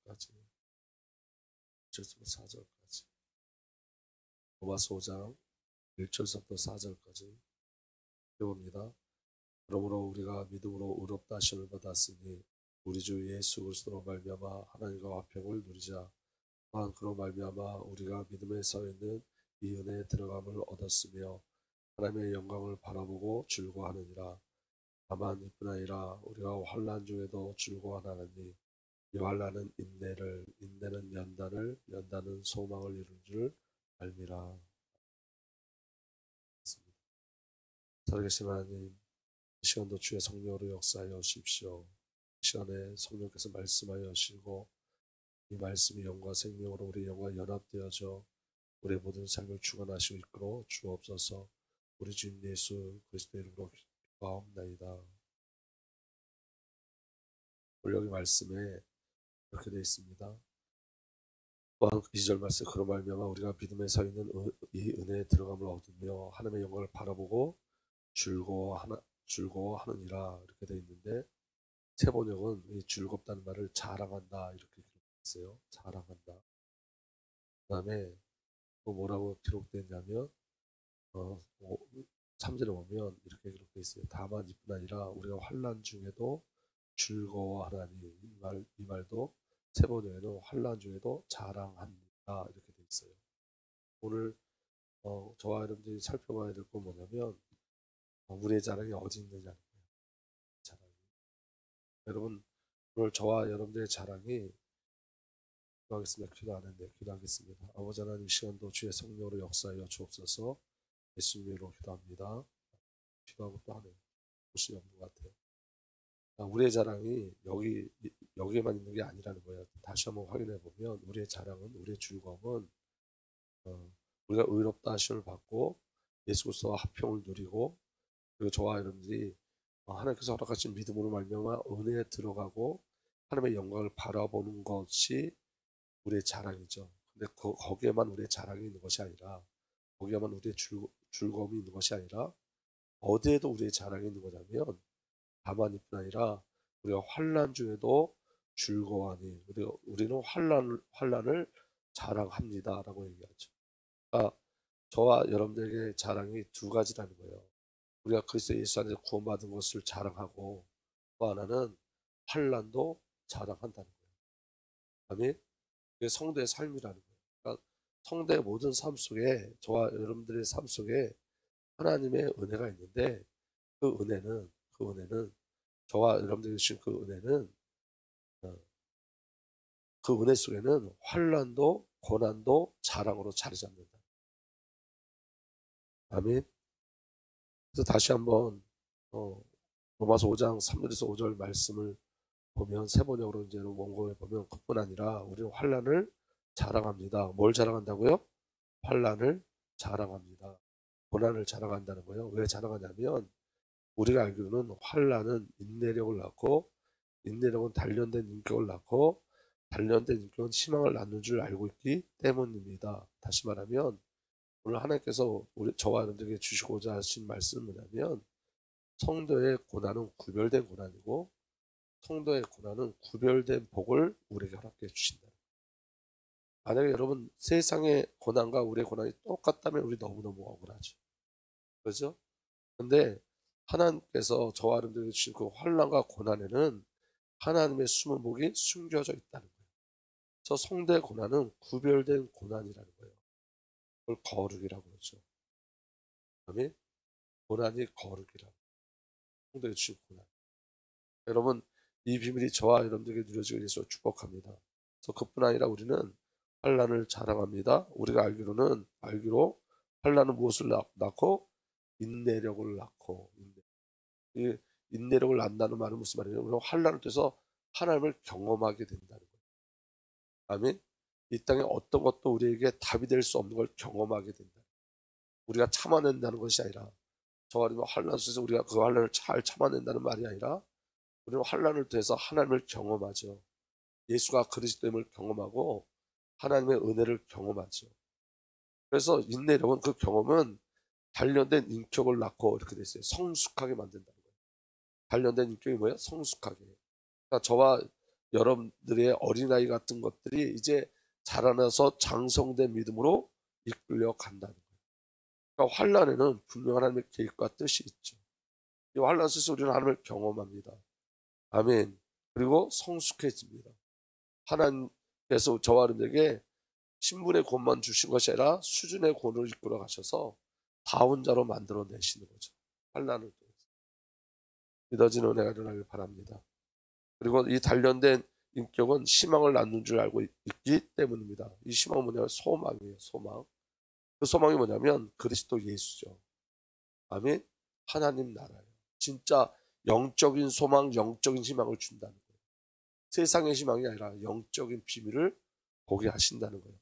4절까지 1절부터 4절까지 로마서 5장 1절부터 4절까지 배웁니다. 그러므로 우리가 믿음으로 의롭다 하심을 받았으니 우리 주 예수 그리스도로 말미암아 하나님과 화평을 누리자. 또한 그로 말미암아 우리가 믿음에 서 있는 이 은혜에 들어감을 얻었으며 하나님의 영광을 바라보고 즐거워하느니라. 다만 이뿐 아니라 우리가 환난 중에도 즐거워하나니 이 환난은 인내를, 인내는 연단을, 연단은 소망을 이룬 줄 알미라. 살아계신 하나님, 이 시간도 주의 성령으로 역사하여 주십시오. 이 시간에 성령께서 말씀하여 주시고 이 말씀이 영과 생명으로 우리 영과 연합되어져 우리의 모든 삶을 주관하시고 이끌어 주옵소서. 우리 주님 예수 그리스도의 이름으로 기도하옵나이다. 오늘 여기 말씀에 이렇게 되어 있습니다. 또한 2절 말씀 그로 말미암아 우리가 믿음에 서 있는 이 은혜에 들어감을 얻으며 하나님의 영광을 바라보고 즐거워하느니라 이렇게 되어 있는데 새 번역은 이 즐겁다는 말을 자랑한다 이렇게 기록했어요. 자랑한다. 그 다음에 또 뭐라고 기록되었냐면 3절에 보면 이렇게 기록되어 있어요. 다만 이뿐 아니라 우리가 환난 중에도 즐거워하나니 이 말도 새 번역에는 환난 중에도 자랑합니다 이렇게 되어 있어요. 오늘 저와 여러분들이 살펴봐야 될 건 뭐냐면 우리의 자랑이 어디 있느냐는 거예요. 자랑이. 여러분 오늘 저와 여러분들의 자랑이 기도하겠습니다. 기도 안 했네요. 기도하겠습니다. 아버지 하나님 이 시간도 주의 성령으로 역사하여 주옵소서. 예수님 이름으로 기도합니다. 기도하고 또 하네요. 곳이 없는 것 같아요. 우리의 자랑이 여기에만 있는 게 아니라는 거예요. 다시 한번 확인해 보면 우리의 자랑은, 우리의 즐거움은 우리가 의롭다 하심을 받고 예수 그리스도와 화평을 누리고 그리고 저와 여러분들이 하나님께서 허락하신 믿음으로 말미암아 은혜에 들어가고 하나님의 영광을 바라보는 것이 우리의 자랑이죠. 근데 거기에만 우리의 자랑이 있는 것이 아니라 거기에만 우리의 즐거움이 있는 것이 아니라 어디에도 우리의 자랑이 있는 거냐면 다만 이뿐 아니라 우리가 환난 중에도 즐거워하니 우리는 환난을 자랑합니다라고 얘기하죠. 그러니까 저와 여러분들에게 자랑이 두 가지라는 거예요. 우리가 그리스도 예수 안에서 구원받은 것을 자랑하고 또 하나는 환난도 자랑한다는 거예요. 아멘. 그게 성도의 삶이라는 거예요. 그러니까 성도의 모든 삶 속에 저와 여러분들의 삶 속에 하나님의 은혜가 있는데 그 은혜는 저와 여러분들이 주신 그 은혜는 그 은혜 속에는 환난도 고난도 자랑으로 자리 잡는다. 아멘. 그래서 다시 한번 로마서 5장 3절에서 5절 말씀을 보면 새 번역으로 이제 원고에 보면 그뿐 아니라 우리는 환난을 자랑합니다. 뭘 자랑한다고요? 환난을 자랑합니다. 고난을 자랑한다는 거예요. 왜 자랑하냐면 우리가 알기로는 환난은 인내력을 낳고 인내력은 단련된 인격을 낳고 단련된 인격은 희망을 낳는 줄 알고 있기 때문입니다. 다시 말하면 오늘 하나님께서 저와 여러분들에게 주시고자 하신 말씀은 뭐냐면 성도의 고난은 구별된 고난이고 성도의 고난은 구별된 복을 우리에게 허락해 주신다. 만약에 여러분 세상의 고난과 우리의 고난이 똑같다면 우리 너무너무 억울하죠. 그렇죠? 근데 하나님께서 저와 여러분들에게 주신 그 환난과 고난에는 하나님의 숨은 복이 숨겨져 있다는 거예요. 저 성도의 고난은 구별된 고난이라는 거예요. 그걸 거룩이라고 그러죠. 아멘. 고난이 거룩이라고. 성도에 주신 고난. 여러분 이 비밀이 저와 여러분들에게 누려지기 위해서 축복합니다. 그래서 그뿐 아니라 우리는 환난을 자랑합니다. 우리가 알기로 환난은 무엇을 낳고 인내력을 낳고 이 인내력을 낳는다는 말은 무슨 말이냐면 우리가 환난을 통해서 하나님을 경험하게 된다는 거예요. 아멘. 이 땅에 어떤 것도 우리에게 답이 될 수 없는 걸 경험하게 된다. 우리가 참아낸다는 것이 아니라 저와 여러분 환난 속에서 우리가 그 환난을 잘 참아낸다는 말이 아니라 우리는 환난을 통해서 하나님을 경험하죠. 예수가 그리스도임을 경험하고 하나님의 은혜를 경험하죠. 그래서 인내력은 그 경험은 단련된 인격을 낳고 이렇게 됐어요. 성숙하게 만든다는 거예요. 단련된 인격이 뭐예요? 성숙하게. 그러니까 저와 여러분들의 어린아이 같은 것들이 이제 자라나서 장성된 믿음으로 이끌려 간다는 거예요. 그러니까 환난에는 분명한 하나님의 계획과 뜻이 있죠. 이 환난 속에서 우리는 하나님을 경험합니다. 아멘. 그리고 성숙해집니다. 하나님께서 저와 여러분에게 신분의 권만 주신 것이 아니라 수준의 권을 이끌어 가셔서 다운 자로 만들어내시는 거죠. 환난을 통해서. 믿어지는 은혜가 일어나길 바랍니다. 그리고 이 단련된 인격은 희망을 낳는 줄 알고 있기 때문입니다. 이 희망은 뭐냐면 소망이에요. 소망. 그 소망이 뭐냐면 그리스도 예수죠. 아멘. 하나님 나라예요. 진짜 영적인 소망, 영적인 희망을 준다는 거예요. 세상의 희망이 아니라 영적인 비밀을 보게 하신다는 거예요.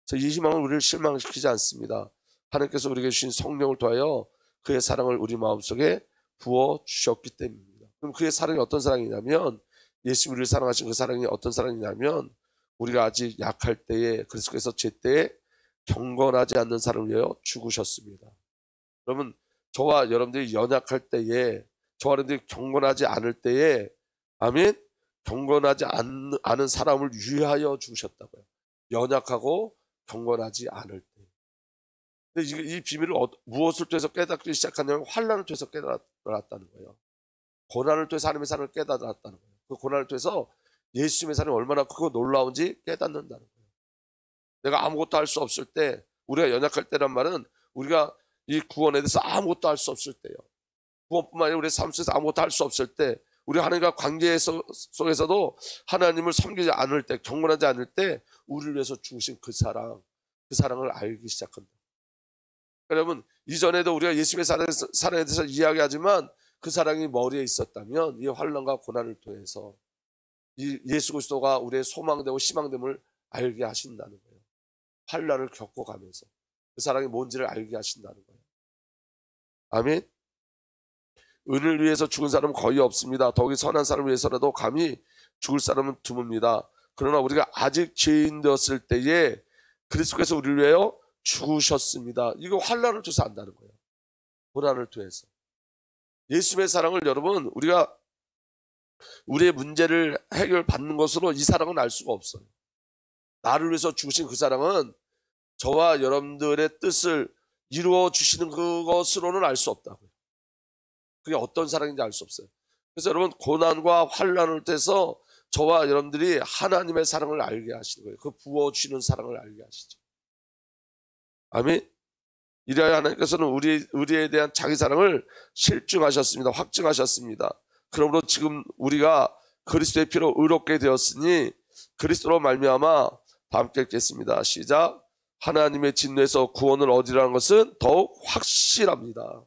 그래서 이 희망은 우리를 실망시키지 않습니다. 하나님께서 우리에게 주신 성령을 통하여 그의 사랑을 우리 마음속에 부어주셨기 때문입니다. 그럼 그의 사랑이 어떤 사랑이냐면, 예수 우리를 사랑하신 그 사랑이 어떤 사랑이냐면, 우리가 아직 약할 때에 그리스도께서 제 때에 경건하지 않는 사람을 위하여 죽으셨습니다. 여러분, 저와 여러분들이 연약할 때에, 저와 여러분들이 경건하지 않을 때에, 아멘, 경건하지 않은 사람을 위하여 죽으셨다고요. 연약하고 경건하지 않을 때. 근데 이 비밀을 무엇을 통해서 깨닫기 시작하냐면 환난을 통해서 깨달았다는 거예요. 고난을 통해서 하나님의 사랑을 깨달았다는 거예요. 그 고난을 통해서 예수님의 사랑이 얼마나 크고 놀라운지 깨닫는다는 거예요. 내가 아무것도 할 수 없을 때, 우리가 연약할 때란 말은 우리가 이 구원에 대해서 아무것도 할 수 없을 때요. 구원뿐만 아니라 우리의 삶 속에서 아무것도 할 수 없을 때, 우리 하나님과 관계 속에서도 하나님을 섬기지 않을 때, 경건하지 않을 때 우리를 위해서 죽으신 그 사랑을 알기 시작한다. 여러분, 이전에도 우리가 예수님의 사랑에 대해서 이야기하지만 그 사랑이 머리에 있었다면 이 환난과 고난을 통해서 이 예수 그리스도가 우리의 소망되고 희망됨을 알게 하신다는 거예요. 환난을 겪어가면서 그 사랑이 뭔지를 알게 하신다는 거예요. 아멘. 은을 위해서 죽은 사람은 거의 없습니다. 더욱이 선한 사람을 위해서라도 감히 죽을 사람은 드뭅니다. 그러나 우리가 아직 죄인 되었을 때에 그리스도께서 우리를 위하여 죽으셨습니다. 이거 환난을 통해서 안다는 거예요. 고난을 통해서. 예수님의 사랑을 여러분, 우리가 우리의 문제를 해결받는 것으로 이 사랑은 알 수가 없어요. 나를 위해서 죽으신 그 사랑은 저와 여러분들의 뜻을 이루어 주시는 그것으로는 알 수 없다고요. 그게 어떤 사랑인지 알 수 없어요. 그래서 여러분, 고난과 환난을 통해서 저와 여러분들이 하나님의 사랑을 알게 하시는 거예요. 그 부어주시는 사랑을 알게 하시죠. 아멘. 이래야 하나님께서는 우리에 대한 자기 사랑을 실증하셨습니다. 확증하셨습니다. 그러므로 지금 우리가 그리스도의 피로 의롭게 되었으니 그리스도로 말미암아 다 함께 읽겠습니다. 시작. 하나님의 진노에서 구원을 얻으라는 것은 더욱 확실합니다.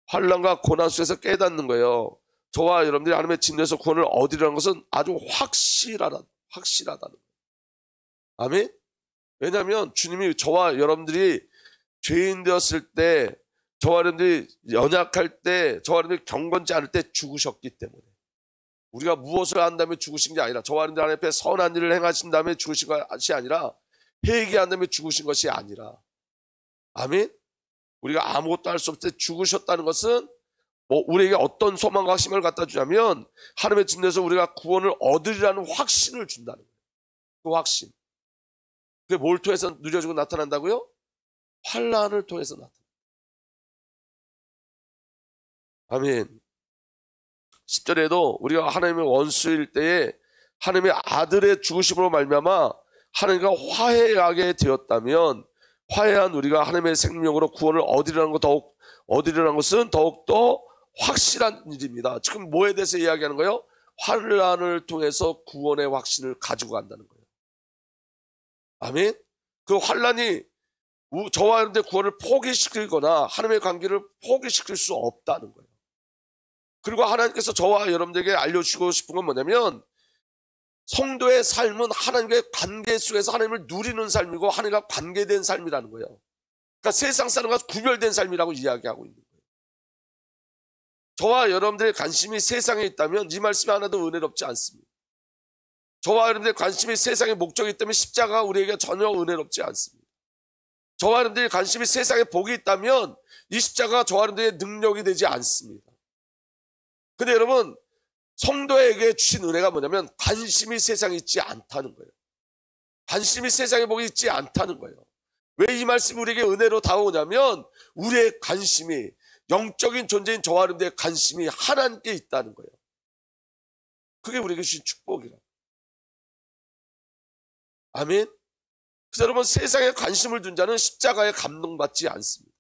환난과 고난 속에서 깨닫는 거예요. 저와 여러분들이 하나님의 진노에서 구원을 얻으라는 것은 아주 확실하다는 거예요. 아멘. 왜냐하면 주님이 저와 여러분들이 죄인 되었을 때, 저와 여러분들이 연약할 때, 저와 여러분들이 경건치 않을 때 죽으셨기 때문에, 우리가 무엇을 한 다음에 죽으신 게 아니라, 저와 여러분들 하나님 앞에 선한 일을 행하신 다음에 죽으신 것이 아니라, 회개한 다음에 죽으신 것이 아니라, 아멘. 우리가 아무것도 할 수 없을 때 죽으셨다는 것은 우리에게 어떤 소망과 희망을 갖다 주냐면, 하나님의 진노에서 우리가 구원을 얻으리라는 확신을 준다는 거예요. 그 확신. 그게 뭘 통해서 누려지고 나타난다고요? 환난을 통해서 나타납니다. 아멘. 10절에도 우리가 하나님의 원수일 때에 하나님의 아들의 죽으심으로 말미암아 하나님과 화해하게 되었다면, 화해한 우리가 하나님의 생명으로 구원을 얻으리라는 것은 더욱더 확실한 일입니다. 지금 뭐에 대해서 이야기하는 거예요? 환난을 통해서 구원의 확신을 가지고 간다는 거예요. 아멘. 그 환난이 저와 여러분의 구원을 포기시키거나 하나님의 관계를 포기시킬 수 없다는 거예요. 그리고 하나님께서 저와 여러분들에게 알려주시고 싶은 건 뭐냐면, 성도의 삶은 하나님과의 관계 속에서 하나님을 누리는 삶이고 하나님과 관계된 삶이라는 거예요. 그러니까 세상 사람과 구별된 삶이라고 이야기하고 있는 거예요. 저와 여러분들의 관심이 세상에 있다면 이 말씀이 하나도 은혜롭지 않습니다. 저와 여러분들의 관심이 세상의 목적이 있다면 십자가가 우리에게 전혀 은혜롭지 않습니다. 저와 여러분들의 관심이 세상에 복이 있다면 이 십자가가 저와 여러분들의 능력이 되지 않습니다. 근데 여러분, 성도에게 주신 은혜가 뭐냐면 관심이 세상에 있지 않다는 거예요. 관심이 세상의 복이 있지 않다는 거예요. 왜 이 말씀이 우리에게 은혜로 다가오냐면 우리의 관심이, 영적인 존재인 저와 여러분들의 관심이 하나님께 있다는 거예요. 그게 우리에게 주신 축복이라. 아멘. 그래서 여러분, 세상에 관심을 둔 자는 십자가에 감동받지 않습니다.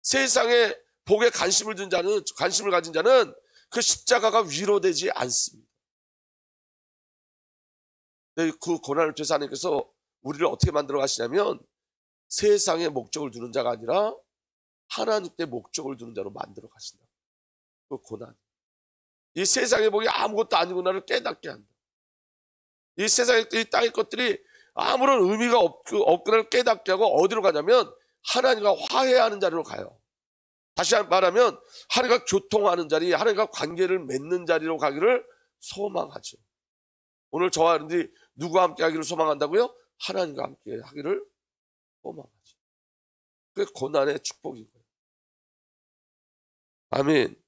세상에 복에 관심을 가진 자는 그 십자가가 위로되지 않습니다. 그 고난을 통해서 하나님께서 우리를 어떻게 만들어 가시냐면 세상에 목적을 두는 자가 아니라 하나님께 목적을 두는 자로 만들어 가신다. 그 고난. 이 세상의 복이 아무것도 아니구나를 깨닫게 한다. 이 세상의, 이 땅의 것들이 아무런 의미가 없구나를 깨닫게 하고 어디로 가냐면 하나님과 화해하는 자리로 가요. 다시 말하면 하나님과 교통하는 자리, 하나님과 관계를 맺는 자리로 가기를 소망하죠. 오늘 저와 여러분들이 누구와 함께 하기를 소망한다고요? 하나님과 함께 하기를 소망하죠. 그게 고난의 축복인 거예요. 아멘.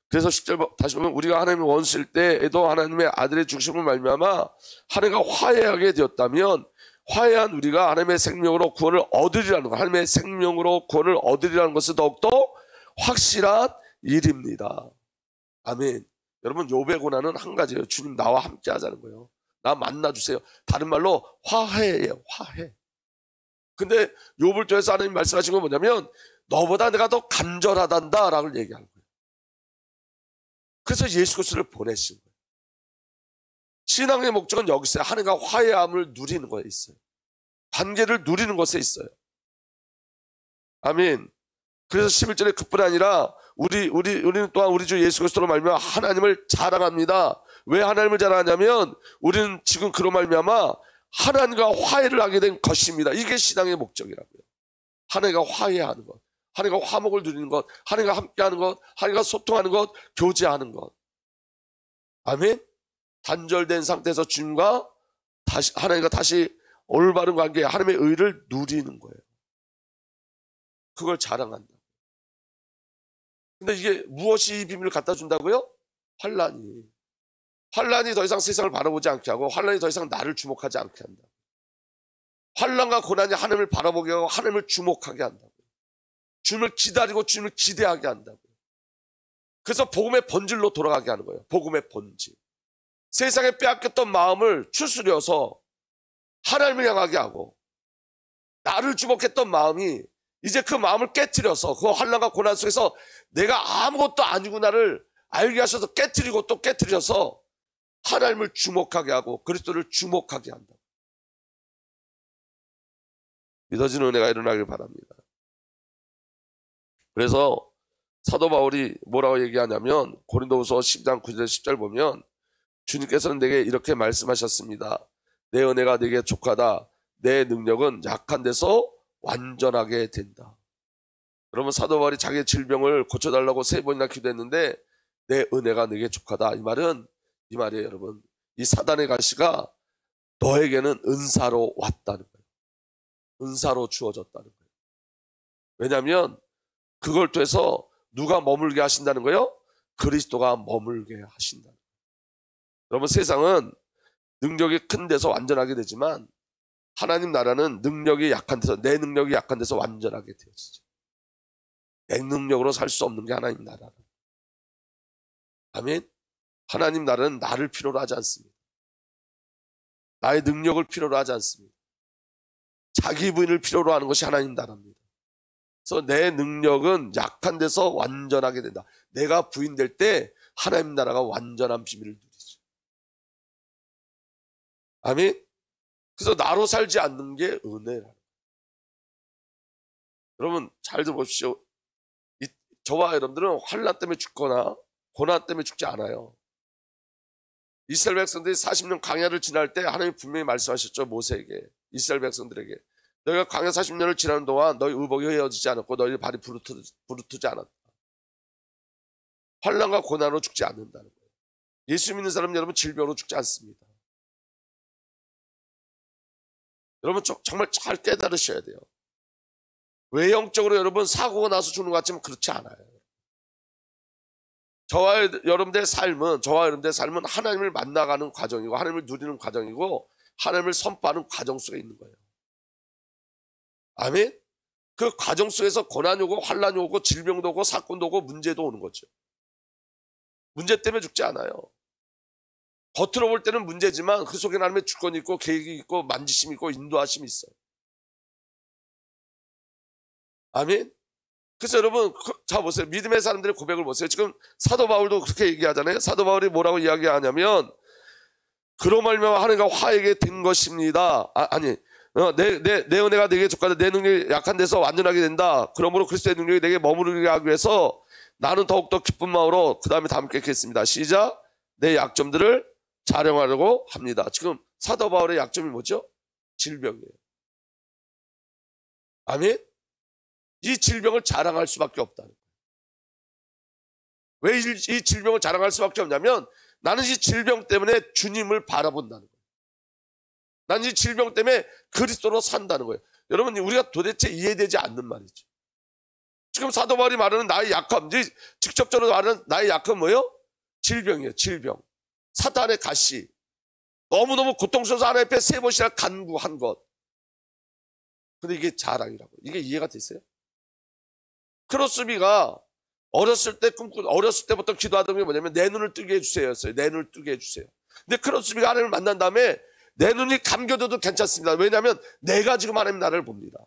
그래서 10절 다시 보면 우리가 하나님을 원수일 때에도 하나님의 아들의 죽으심을 말미암아 하나님과 화해하게 되었다면 화해한 우리가 하나님의 생명으로 구원을 얻으리라는 것, 하나님의 생명으로 구원을 얻으리라는 것은 더욱더 확실한 일입니다. 아멘. 여러분, 욥의 고난은 한 가지예요. 주님 나와 함께 하자는 거예요. 나 만나주세요. 다른 말로 화해예요. 화해. 근데 욥을 통해서 하나님 말씀하신 건 뭐냐면 너보다 내가 더 간절하단다 라고 얘기하는 거예요. 그래서 예수 그리스도를 보내신 거예요. 신앙의 목적은 여기 있어요. 하나님과 화해함을 누리는 거에 있어요. 관계를 누리는 것에 있어요. 아멘. 그래서 11절에 그뿐 아니라 우리는 또한 우리 주 예수 그리스도로 말미암아 하나님을 자랑합니다. 왜 하나님을 자랑하냐면 우리는 지금 그로 말미암아 하나님과 화해를 하게 된 것입니다. 이게 신앙의 목적이라고요. 하나님과 화해하는 것, 하나님과 화목을 누리는 것, 하나님과 함께하는 것, 하나님과 소통하는 것, 교제하는 것. 아멘. 단절된 상태에서 주님과 하나님과 다시 올바른 관계, 하나님의 의를 누리는 거예요. 그걸 자랑한다. 근데 이게 무엇이 이 비밀을 갖다 준다고요? 환란이 더 이상 세상을 바라보지 않게 하고 환란이 더 이상 나를 주목하지 않게 한다. 환란과 고난이 하나님을 바라보게 하고 하나님을 주목하게 한다고. 주님을 기다리고 주님을 기대하게 한다고. 그래서 복음의 본질로 돌아가게 하는 거예요. 복음의 본질. 세상에 빼앗겼던 마음을 추스려서 하나님을 향하게 하고 나를 주목했던 마음이 이제 그 마음을 깨트려서 그 환난과 고난 속에서 내가 아무것도 아니구나를 알게 하셔서 깨트리고 또 깨트려서 하나님을 주목하게 하고 그리스도를 주목하게 한다. 믿어지는 은혜가 일어나길 바랍니다. 그래서 사도 바울이 뭐라고 얘기하냐면 고린도후서 10장 9절 10절 보면 주님께서는 내게 이렇게 말씀하셨습니다. 내 은혜가 내게 족하다. 내 능력은 약한 데서 완전하게 된다. 여러분, 사도 바울이 자기의 질병을 고쳐달라고 3번이나 기도했는데 내 은혜가 내게 족하다. 이 말이에요, 여러분. 이 사단의 가시가 너에게는 은사로 왔다는 거예요. 은사로 주어졌다는 거예요. 왜냐하면 그걸 통해서 누가 머물게 하신다는 거예요? 그리스도가 머물게 하신다는 거예요. 여러분, 세상은 능력이 큰 데서 완전하게 되지만 하나님 나라는 능력이 약한 데서, 내 능력이 약한 데서 완전하게 되어지죠. 내 능력으로 살 수 없는 게 하나님 나라는. 아멘. 하나님 나라는 나를 필요로 하지 않습니다. 나의 능력을 필요로 하지 않습니다. 자기 부인을 필요로 하는 것이 하나님 나라입니다. 그래서 내 능력은 약한 데서 완전하게 된다. 내가 부인될 때 하나님 나라가 완전한 비밀을 누리죠. 아멘. 그래서 나로 살지 않는 게 은혜라는 거예요. 여러분 잘 들어보십시오. 저와 여러분들은 환난 때문에 죽거나 고난 때문에 죽지 않아요. 이스라엘 백성들이 40년 광야를 지날 때 하나님이 분명히 말씀하셨죠. 모세에게, 이스라엘 백성들에게. 너희가 광야 40년을 지나는 동안 너희 의복이 헤어지지 않았고 너희 발이 부르트지 않았다. 환난과 고난으로 죽지 않는다는 거예요. 예수 믿는 사람 여러분 질병으로 죽지 않습니다. 여러분 정말 잘 깨달으셔야 돼요. 외형적으로 여러분 사고가 나서 죽는 것 같지만 그렇지 않아요. 저와 여러분들의 삶은 하나님을 만나가는 과정이고 하나님을 누리는 과정이고 하나님을 선포하는 과정 속에 있는 거예요. 아멘? 그 과정 속에서 고난이 오고 환난이 오고 질병도 오고 사건도 오고 문제도 오는 거죠. 문제 때문에 죽지 않아요. 겉으로 볼 때는 문제지만 그 속에 하나님의 주권이 있고 계획이 있고 만지심이 있고 인도하심이 있어요. 아멘? 그래서 여러분 자 보세요. 믿음의 사람들의 고백을 보세요. 지금 사도 바울도 그렇게 얘기하잖아요. 사도 바울이 뭐라고 이야기하냐면 그로 말미암아 하나님과 화해게 된 것입니다. 내 은혜가 내게 족하다. 내 능력이 약한 데서 완전하게 된다. 그러므로 그리스도의 능력이 내게 머무르게 하기 위해서 나는 더욱더 기쁜 마음으로 그 다음에 다 함께 했습니다. 시작. 내 약점들을 자령하려고 합니다. 지금 사도 바울의 약점이 뭐죠? 질병이에요. 아멘? 이 질병을 자랑할 수밖에 없다는 거예요. 왜 이 질병을 자랑할 수밖에 없냐면 나는 이 질병 때문에 주님을 바라본다는 거예요. 나는 이 질병 때문에 그리스도로 산다는 거예요. 여러분 우리가 도대체 이해되지 않는 말이죠. 지금 사도 바울이 말하는 나의 약함, 직접적으로 말하는 나의 약함은 뭐예요? 질병이에요. 질병. 사탄의 가시. 너무너무 고통스러워서 하나님 앞에 3번이나 간구한 것. 근데 이게 자랑이라고. 이게 이해가 됐어요? 크로스비가 어렸을 때부터 기도하던 게 뭐냐면 내 눈을 뜨게 해주세요였어요. 내 눈을 뜨게 해주세요. 근데 크로스비가 하나님을 만난 다음에 내 눈이 감겨져도 괜찮습니다. 왜냐하면 내가 지금 하나님 나라를 봅니다.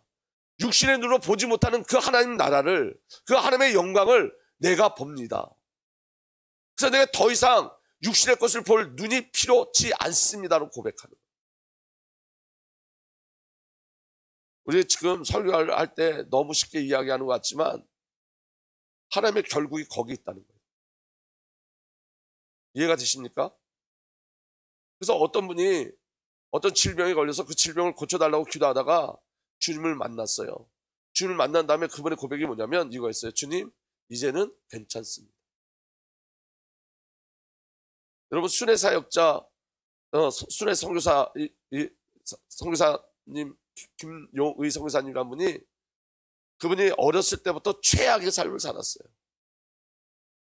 육신의 눈으로 보지 못하는 그 하나님 나라를, 그 하나님의 영광을 내가 봅니다. 그래서 내가 더 이상 육신의 것을 볼 눈이 필요치 않습니다로 고백하는 거예요. 우리 지금 설교를 할 때 너무 쉽게 이야기하는 것 같지만 하나님의 결국이 거기 있다는 거예요. 이해가 되십니까? 그래서 어떤 분이 어떤 질병에 걸려서 그 질병을 고쳐달라고 기도하다가 주님을 만났어요. 주님을 만난 다음에 그분의 고백이 뭐냐면 이거였어요. 주님, 이제는 괜찮습니다. 여러분 순회 사역자, 순회 선교사님 김용의 선교사님이라는 분이 그분이 어렸을 때부터 최악의 삶을 살았어요.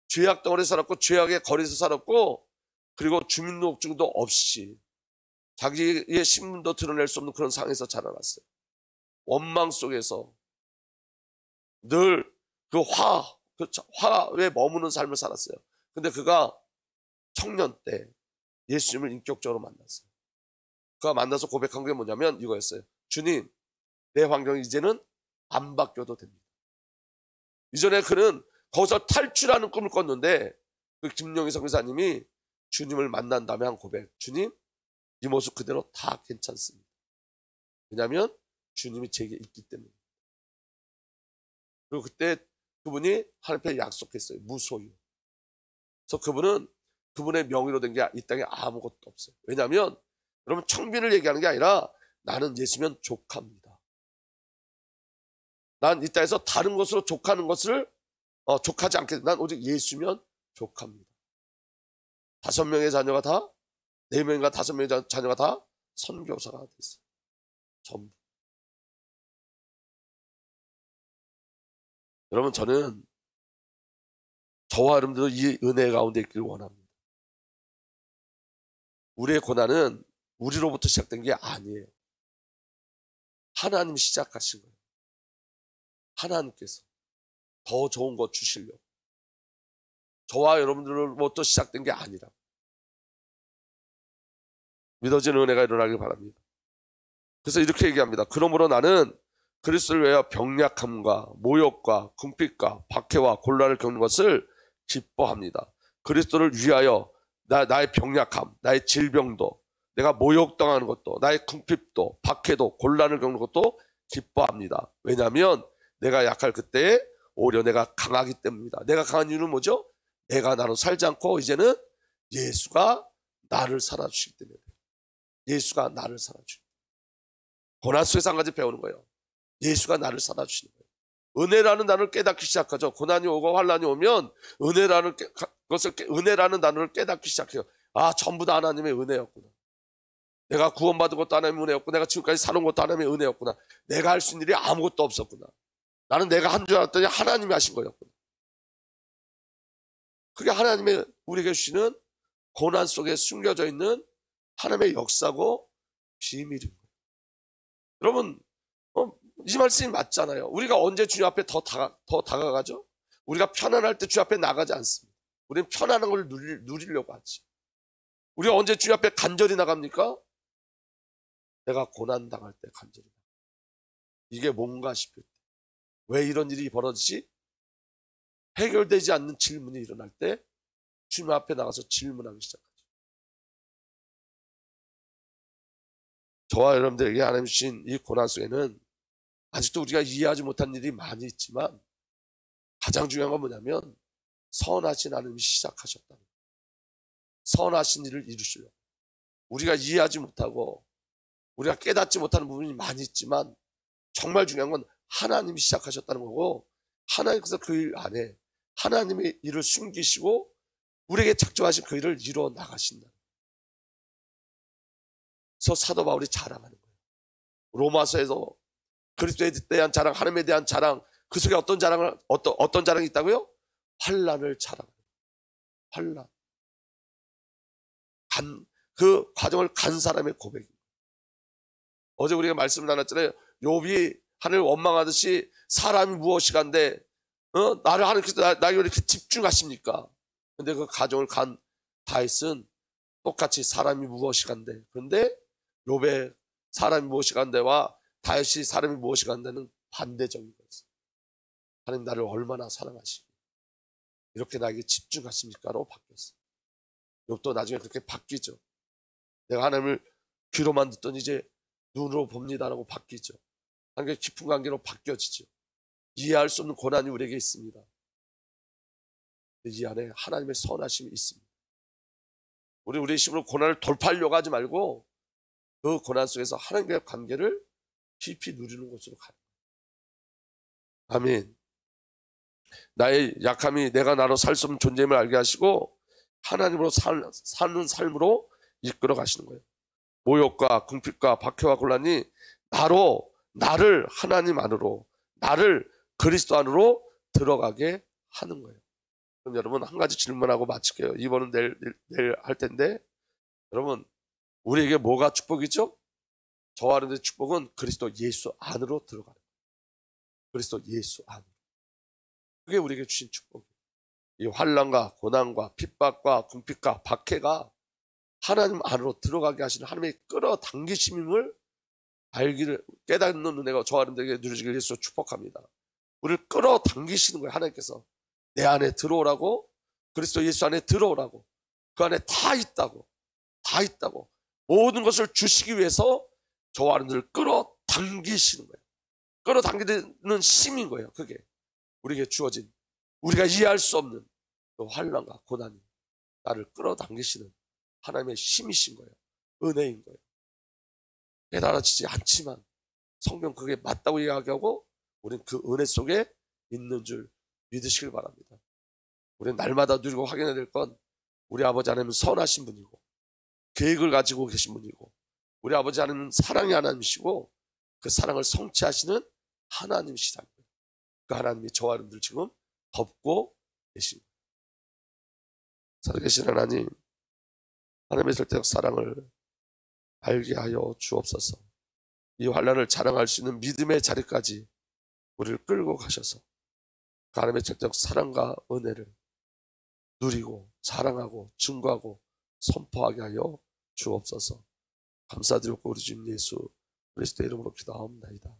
죄악 덩어리에 살았고 죄악의 거리에서 살았고 그리고 주민등록증도 없이 자기의 신분도 드러낼 수 없는 그런 상황에서 자라났어요. 원망 속에서 늘 그 화에 머무는 삶을 살았어요. 근데 그가 청년 때 예수님을 인격적으로 만났어요. 그가 만나서 고백한 게 뭐냐면 이거였어요. 주님, 내 환경이 이제는 안 바뀌어도 됩니다. 이전에 그는 거기서 탈출하는 꿈을 꿨는데 그 김용희 선교사님이 주님을 만난 다음에 한 고백. 주님, 이 모습 그대로 다 괜찮습니다. 왜냐하면 주님이 제게 있기 때문에. 그리고 그때 그분이 하나님 앞에 약속했어요. 무소유. 그래서 그분은 그분의 명의로 된 게 이 땅에 아무것도 없어요. 왜냐하면 여러분 청빈을 얘기하는 게 아니라 나는 예수면 족합니다. 난 이 땅에서 다른 것으로 족하는 것을 족하지 않게 난 오직 예수면 족합니다. 5명의 자녀가 다 4명인가 5명의 자녀가 다 선교사가 됐어요. 전부. 여러분 저는 저와 여러분들도 이 은혜 가운데 있기를 원합니다. 우리의 고난은 우리로부터 시작된 게 아니에요. 하나님이 시작하신 거예요. 하나님께서 더 좋은 것 주시려고. 저와 여러분들로부터 시작된 게 아니라 믿어지는 은혜가 일어나길 바랍니다. 그래서 이렇게 얘기합니다. 그러므로 나는 그리스도를 위하여 병약함과 모욕과 궁핍과 박해와 곤란을 겪는 것을 기뻐합니다. 그리스도를 위하여 나의 병약함, 나의 질병도, 내가 모욕당하는 것도, 나의 궁핍도, 박해도, 곤란을 겪는 것도 기뻐합니다. 왜냐하면 내가 약할 그때에 오히려 내가 강하기 때문입니다. 내가 강한 이유는 뭐죠? 내가 나로 살지 않고 이제는 예수가 나를 살아주시기 때문에. 예수가 나를 살아주시기 때문에. 고난 속에서 한 가지 배우는 거예요. 예수가 나를 살아주시는 거예요. 은혜라는 단어를 깨닫기 시작하죠. 고난이 오고 환난이 오면 은혜라는 단어를 깨닫기 시작해요. 아, 전부 다 하나님의 은혜였구나. 내가 구원받은 것도 하나님의 은혜였고 내가 지금까지 살아온 것도 하나님의 은혜였구나. 내가 할 수 있는 일이 아무것도 없었구나. 나는 내가 한 줄 알았더니 하나님이 하신 거였구나. 그게 하나님의 우리에게 주시는 고난 속에 숨겨져 있는 하나님의 역사고 비밀인 거예요. 여러분, 이 말씀이 맞잖아요. 우리가 언제 주님 앞에 더 다가가죠? 우리가 편안할 때 주님 앞에 나가지 않습니다. 우리는 편안한 걸 누리려고 하지. 우리가 언제 주님 앞에 간절히 나갑니까? 내가 고난 당할 때 간절히 나가. 이게 뭔가 싶을 때. 왜 이런 일이 벌어지지? 해결되지 않는 질문이 일어날 때 주님 앞에 나가서 질문하기 시작하죠. 저와 여러분들에게 하나님 주신 이 고난 속에는 아직도 우리가 이해하지 못한 일이 많이 있지만 가장 중요한 건 뭐냐면 선하신 하나님이 시작하셨다는 거예요. 선하신 일을 이루시려고. 우리가 이해하지 못하고 우리가 깨닫지 못하는 부분이 많이 있지만 정말 중요한 건 하나님이 시작하셨다는 거고 하나님께서 그 일 안에 하나님의 일을 숨기시고 우리에게 작정하신 그 일을 이루어 나가신다. 그래서 사도 바울이 자랑하는 거예요. 로마서에서 그리스도에 대한 자랑, 하나님에 대한 자랑, 그 속에 어떤 자랑이 있다고요? 환난을 자랑하는 거예요. 환난. 그 과정을 간 사람의 고백입니다. 어제 우리가 말씀을 나눴잖아요. 욥이 하나님을 원망하듯이 사람이 무엇이간데 나를 하나님께서 나에게 왜 이렇게 집중하십니까? 근데 그 가정을 간 다윗은 똑같이 사람이 무엇이간데, 그런데 욥의 사람이 무엇이간데와 다윗이 사람이 무엇이간데는 반대적인 거였어요. 하나님 나를 얼마나 사랑하시고 이렇게 나에게 집중하십니까로 바뀌었어요. 욥도 나중에 그렇게 바뀌죠. 내가 하나님을 귀로만 듣던 이제 눈으로 봅니다라고 바뀌죠. 하나님과 깊은 관계로 바뀌어지죠. 이해할 수 없는 고난이 우리에게 있습니다. 이 안에 하나님의 선하심이 있습니다. 우리의 힘으로 고난을 돌파하려고 하지 말고 그 고난 속에서 하나님과의 관계를 깊이 누리는 곳으로 가는 거예요. 아멘. 나의 약함이 내가 나로 살 수 없는 존재임을 알게 하시고 하나님으로 사는 삶으로 이끌어 가시는 거예요. 모욕과 궁핍과 박해와 곤란이 나를 하나님 안으로, 나를 그리스도 안으로 들어가게 하는 거예요. 그럼 여러분 한 가지 질문하고 마칠게요. 이번은 내일 할 텐데, 여러분 우리에게 뭐가 축복이죠? 저와 여러분의 축복은 그리스도 예수 안으로 들어가는 거예요. 그리스도 예수 안으로. 그게 우리에게 주신 축복이에요. 이 환난과 고난과 핍박과 궁핍과 박해가 하나님 안으로 들어가게 하시는 하나님의 끌어당기심을 깨닫는 은혜가 저와 여러분들에게 누려지길 예수 축복합니다. 우리를 끌어당기시는 거예요. 하나님께서 내 안에 들어오라고, 그리스도 예수 안에 들어오라고, 그 안에 다 있다고 모든 것을 주시기 위해서 저와 여러분들을 끌어당기시는 거예요. 끌어당기는 힘인 거예요. 그게 우리에게 주어진, 우리가 이해할 수 없는 그 환난과 고난이 나를 끌어당기시는 하나님의 힘이신 거예요. 은혜인 거예요. 깨달아지지 않지만 성경 그게 맞다고 이야기하고 우리는 그 은혜 속에 있는 줄 믿으시길 바랍니다. 우리는 날마다 누리고 확인해야 될 건 우리 아버지 하나님은 선하신 분이고 계획을 가지고 계신 분이고 우리 아버지 하나님은 사랑의 하나님이시고 그 사랑을 성취하시는 하나님이시라는 거예요. 그 하나님이 저와 여러분들 지금 덮고 계신 거예요. 살아계신 하나님, 하나님의 절대적 사랑을 알게 하여 주옵소서. 이 환난을 자랑할 수 있는 믿음의 자리까지 우리를 끌고 가셔서 그 하나님의 절대적 사랑과 은혜를 누리고 사랑하고 증거하고 선포하게 하여 주옵소서. 감사드리고 우리 주님 예수 그리스도의 이름으로 기도하옵나이다.